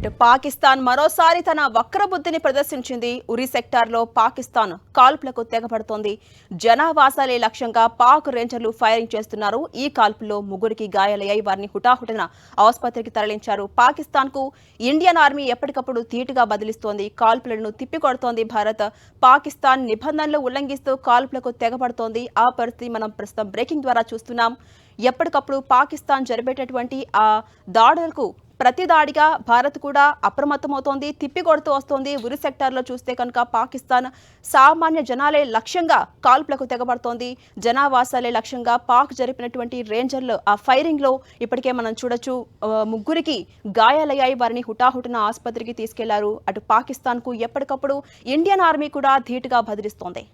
ఇటు పాకిస్తాన్ మరోసారి తన వక్రబుద్ధిని ప్రదర్శించింది. ఉరి సెక్టార్లో పాకిస్తాన్ కాల్పులకు తెగపడుతోంది. జనావాసాలే లక్ష్యంగా పాక్ రేంజర్లు ఫైరింగ్ చేస్తున్నారు. ఈ కాల్పుల్లో ముగ్గురికి గాయాలయ్యాయి. వారిని హుటాహుటిన ఆసుపత్రికి తరలించారు. పాకిస్తాన్కు ఇండియన్ ఆర్మీ ఎప్పటికప్పుడు ధీటుగా బదిలిస్తోంది. కాల్పులను తిప్పికొడుతోంది భారత్. పాకిస్తాన్ నిబంధనలు ఉల్లంఘిస్తూ కాల్పులకు తెగపడుతోంది. ఆ పరిస్థితి మనం ప్రస్తుతం బ్రేకింగ్ ద్వారా చూస్తున్నాం. ఎప్పటికప్పుడు పాకిస్తాన్ జరిపేటటువంటి ఆ దాడులకు ప్రతి దాడిగా భారత్ కూడా అప్రమత్తమవుతోంది, తిప్పికొడుతూ వస్తోంది. ఉరి సెక్టార్లో చూస్తే కనుక పాకిస్తాన్ సామాన్య జనాలే లక్ష్యంగా కాల్పులకు తెగబడుతోంది. జనావాసాలే లక్ష్యంగా పాక్ జరిపినటువంటి రేంజర్లు ఆ ఫైరింగ్లో ఇప్పటికే మనం చూడొచ్చు. ముగ్గురికి గాయాలయ్యాయి. వారిని హుటాహుటిన ఆసుపత్రికి తీసుకెళ్లారు. అటు పాకిస్తాన్కు ఎప్పటికప్పుడు ఇండియన్ ఆర్మీ కూడా ధీటుగా బదిలిస్తోంది.